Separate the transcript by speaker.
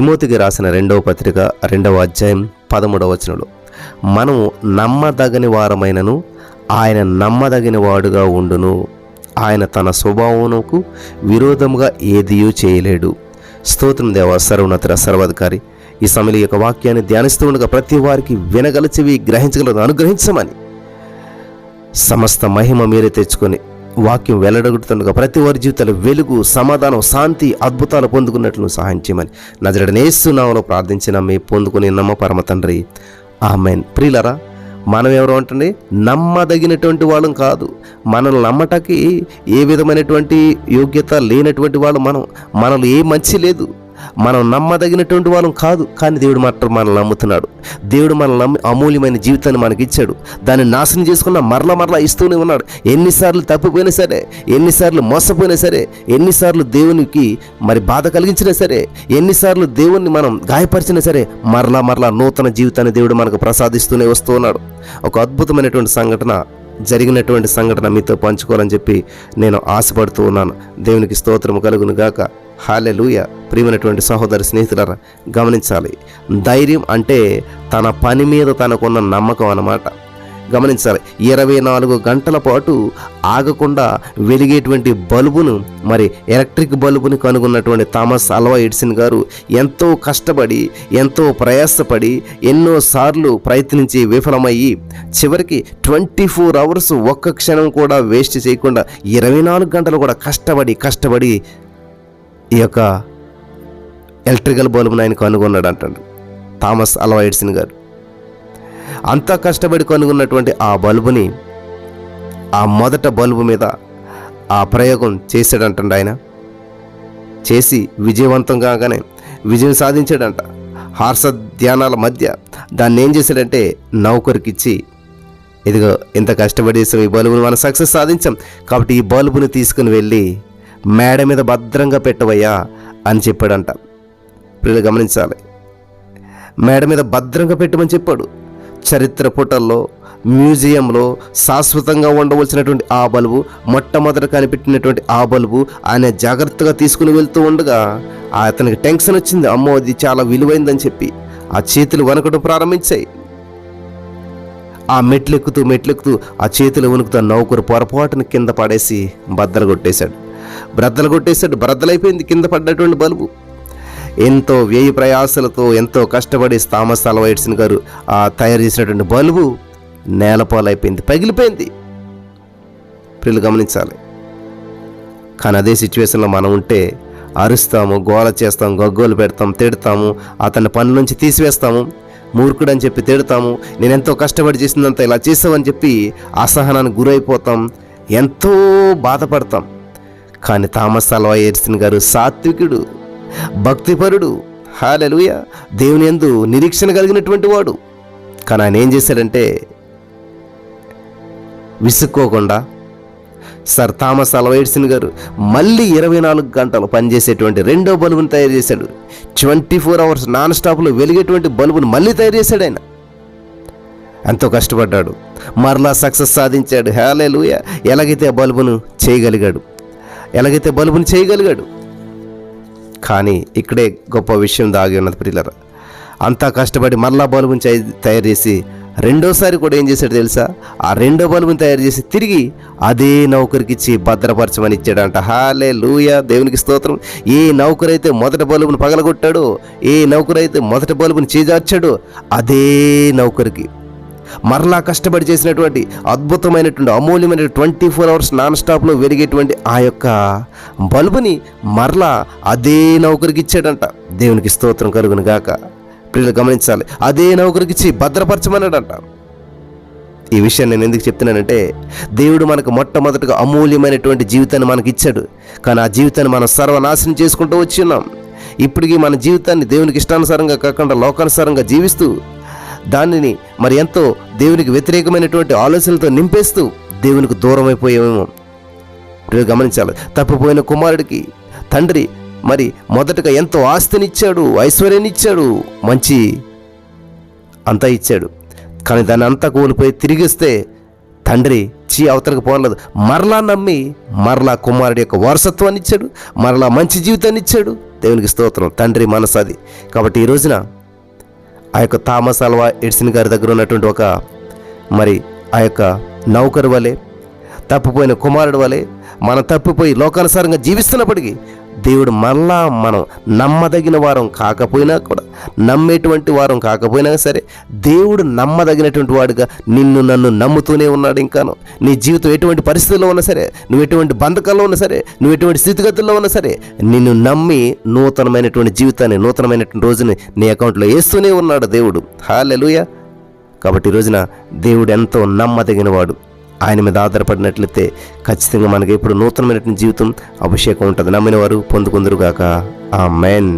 Speaker 1: తిమోతికి రాసిన 2వ పత్రిక 2వ అధ్యాయం 13వ వచనంలో, మనము నమ్మదగని వారమైనను ఆయన నమ్మదగిన వాడుగా ఉండును, ఆయన తన స్వభావమునకు విరోధముగా ఏదియూ చేయలేడు. స్తోత్రం దేవా, సర్వోన్నత సర్వాధికారి. ఈ సమయంలో ఈ యొక్క వాక్యాన్ని ధ్యానిస్తూ ఉండగా ప్రతి వారికి వినగల చెవి గ్రహించగలదు అనుగ్రహించమని, సమస్త మహిమ మీరే తెచ్చుకొని వాక్యం వెల్లడగొడుతుండగా ప్రతి వారి జీవితాలు వెలుగు, సమాధానం, శాంతి, అద్భుతాలు పొందుకున్నట్లు సహాయం చేయమని నజరేయుడైన యేసు నామములో ప్రార్థించిన మీ పొందుకుని నమ్మ పరమ తండ్రి, ఆమేన్. ప్రియులారా, మనం ఎవరు అంటే నమ్మదగినటువంటి వాళ్ళం కాదు. మనల్ని నమ్మటానికి ఏ విధమైనటువంటి యోగ్యత లేనటువంటి వాళ్ళు మనలో ఏ మంచి లేదు. మనం నమ్మదగినటువంటి వాళ్ళం కాదు. కానీ దేవుడు మాత్రం మనల్ని నమ్ముతున్నాడు. దేవుడు మనల్ని నమ్మి అమూల్యమైన జీవితాన్ని మనకి ఇచ్చాడు. దాన్ని నాశనం చేసుకున్న మరలా ఇస్తూనే ఉన్నాడు. ఎన్నిసార్లు తప్పిపోయినా సరే, ఎన్నిసార్లు మోసపోయినా సరే, ఎన్నిసార్లు దేవునికి బాధ కలిగించినా సరే, ఎన్నిసార్లు దేవుణ్ణి మనం గాయపరిచినా సరే, మరలా నూతన జీవితాన్ని దేవుడు మనకు ప్రసాదిస్తూనే వస్తూ ఉన్నాడు. ఒక అద్భుతమైనటువంటి జరిగినటువంటి సంఘటన మీతో పంచుకోవాలని చెప్పి నేను ఆశపడుతూ ఉన్నాను. దేవునికి స్తోత్రం కలుగును గాక. హల్లెలూయా. ప్రియమైనటువంటి సహోదరి స్నేహితులారా, గమనించాలి. ధైర్యం అంటే తన పని మీద తనకున్న నమ్మకం అన్నమాట. గమనించాలి. 24 గంటల పాటు ఆగకుండా వెలిగేటువంటి బల్బును, ఎలక్ట్రిక్ బల్బుని కనుగొన్నటువంటి థామస్ ఆల్వా ఎడిసన్ గారు ఎంతో కష్టపడి, ఎంతో ప్రయాసపడి, ఎన్నోసార్లు ప్రయత్నించి విఫలమయ్యి చివరికి 24 అవర్స్ ఒక్క క్షణం కూడా వేస్ట్ చేయకుండా 24 గంటలు కూడా కష్టపడి ఈ యొక్క ఎలక్ట్రికల్ బల్బును ఆయన కనుగొన్నాడు అంటాడు థామస్ ఆల్వా ఎడిసన్ గారు. అంతా కష్టపడి కనుగొన్నటువంటి ఆ బల్బుని, ఆ మొదట బల్బు మీద ఆ ప్రయోగం చేశాడంటండి. ఆయన చేసి విజయవంతం కాగానే విజయం సాధించాడంట. హార్స ధ్యానాల మధ్య దాన్ని ఏం చేశాడంటే నౌకరికిచ్చి, ఇదిగో ఇంత కష్టపడి చేసాం, ఈ బల్బుని మనం సక్సెస్ సాధించాం కాబట్టి ఈ బల్బుని తీసుకుని వెళ్ళి మేడ మీద భద్రంగా పెట్టవయ్యా అని చెప్పాడంట. ప్రియులు గమనించాలి. మేడ మీద భద్రంగా పెట్టమని చెప్పాడు. చరిత్ర పుటల్లో, మ్యూజియంలో శాశ్వతంగా ఉండవలసినటువంటి ఆ బల్బు, మొట్టమొదట కనిపెట్టినటువంటి ఆ బల్బు ఆయన జాగ్రత్తగా తీసుకుని వెళ్తూ ఉండగా అతనికి టెన్షన్ వచ్చింది. అమ్మో, అది చాలా విలువైందని చెప్పి ఆ చేతులు వణకడం ప్రారంభించాయి. ఆ మెట్లెక్కుతూ ఆ చేతులు వణుకుతూ నౌకరు పొరపాటును కింద పడేసి బ్రద్దలైపోయింది కింద పడ్డటువంటి బల్బు. ఎంతో వ్యయ ప్రయాసలతో, ఎంతో కష్టపడి థామస్ ఆల్వా ఎడిసన్ గారు తయారు చేసినటువంటి బల్బు నేలపాలైపోయింది, పగిలిపోయింది. ప్రియులు గమనించాలి. కానీ అదే సిచ్యువేషన్లో మనం ఉంటే అరుస్తాము, గోల చేస్తాము, గగ్గోలు పెడతాము, తిడతాము, అతన్ని పని నుంచి తీసివేస్తాము, మూర్ఖుడు అని చెప్పి తిడతాము, నేనెంతో కష్టపడి చేసిందంతా ఇలా చేసామని చెప్పి అసహనానికి గురైపోతాం, ఎంతో బాధపడతాం. కానీ థామస్ ఆల్వా ఎడిసన్ గారు సాత్వికుడు, భక్తిపరుడు, హల్లెలూయా, దేవుని యందు నిరీక్షణ కలిగినటువంటి వాడు. కానీ ఆయన ఏం చేశాడంటే విసుక్కోకుండా సర్ థామస్ ఆల్వా ఎడిసన్ గారు మళ్ళీ 24 గంటలు పనిచేసేటువంటి రెండో బల్బుని తయారు చేశాడు. 24 అవర్స్ నాన్ స్టాప్లో వెలిగేటువంటి బల్బుని మళ్ళీ తయారు చేశాడు. ఆయన ఎంతో కష్టపడ్డాడు, మరలా సక్సెస్ సాధించాడు. హల్లెలూయా. ఎలాగైతే బల్బుని చేయగలిగాడు. కానీ ఇక్కడే గొప్ప విషయం దాగి ఉన్నది ప్రియులారా. అంతా కష్టపడి మరలా బల్బుని తయారు చేసి రెండోసారి కూడా ఏం చేశాడు తెలుసా? ఆ రెండో బల్బుని తయారు చేసి తిరిగి అదే నౌకరికి ఇచ్చి భద్రపరచమని ఇచ్చాడంట. హల్లెలూయా, దేవునికి స్తోత్రం. ఏ నౌకరైతే మొదటి బల్బుని పగలగొట్టాడో, ఏ నౌకరైతే మొదటి బల్బుని చేజార్చాడో, అదే నౌకరికి మరలా కష్టపడి చేసినటువంటి అద్భుతమైనటువంటి అమూల్యమైన 24 అవర్స్ నాన్ స్టాప్లో వెలిగేటువంటి ఆ యొక్క బల్బుని మరలా అదే నౌకరికి ఇచ్చాడంట. దేవునికి స్తోత్రం కలుగును గాక. ప్రియులు గమనించాలి. అదే నౌకరికి ఇచ్చి భద్రపరచమన్నాడంట. ఈ విషయాన్ని నేను ఎందుకు చెప్తున్నానంటే, దేవుడు మనకు మొట్టమొదటిగా అమూల్యమైనటువంటి జీవితాన్ని మనకి ఇచ్చాడు. కానీ ఆ జీవితాన్ని మనం సర్వనాశనం చేసుకుంటూ వచ్చి ఉన్నాం. ఇప్పటికీ మన జీవితాన్ని దేవునికి ఇష్టానుసారంగా కాకుండా లోకానుసారంగా జీవిస్తూ దానిని ఎంతో దేవునికి వ్యతిరేకమైనటువంటి ఆలోచనలతో నింపేస్తూ దేవునికి దూరం అయిపోయామేమో. గమనించాలి. తప్పిపోయిన కుమారుడికి తండ్రి మొదటగా ఎంతో ఆస్తినిచ్చాడు, ఐశ్వర్యాన్నిచ్చాడు, మంచి అంతా ఇచ్చాడు. కానీ దాన్ని అంతా కోల్పోయి తిరిగి వస్తే తండ్రి అవతలకు పోలేదు, మరలా నమ్మి మరలా కుమారుడి యొక్క వారసత్వాన్ని ఇచ్చాడు, మరలా మంచి జీవితాన్ని ఇచ్చాడు. దేవునికి స్తోత్రం. తండ్రి మనసు అది. కాబట్టి ఈ రోజున ఆ యొక్క థామస్ అల్వా ఎడిసన్ గారి దగ్గర ఉన్నటువంటి ఒక మరి ఆ యొక్క నౌకరు వలె, తప్పిపోయిన కుమారుడు వలె మనం తప్పిపోయి లోకానుసారంగా జీవిస్తున్నప్పటికీ దేవుడు మళ్ళా మనం నమ్మదగిన వారం కాకపోయినా కూడా, నమ్మేటువంటి వారం కాకపోయినా సరే, దేవుడు నమ్మదగినటువంటి వాడుగా నిన్ను నన్ను నమ్ముతూనే ఉన్నాడు. ఇంకాను నీ జీవితం ఎటువంటి పరిస్థితుల్లో ఉన్నా సరే, నువ్వు ఎటువంటి బంధకాల్లో ఉన్నా సరే, నువ్వు ఎటువంటి స్థితిగతుల్లో ఉన్నా సరే, నిన్ను నమ్మి నూతనమైనటువంటి జీవితాన్ని, నూతనమైనటువంటి రోజుని నీ అకౌంట్లో వేస్తూనే ఉన్నాడు దేవుడు. హల్లెలూయా. కాబట్టి ఈ రోజున దేవుడు ఎంతో నమ్మదగిన వాడు. ఆయన మీద ఆధారపడినట్లయితే ఖచ్చితంగా మనకి ఇప్పుడు నూతనమైనటువంటి జీవితం, అభిషేకం ఉంటుంది. నమ్మిన వారు పొందుకుందురుగాక. ఆమేన్.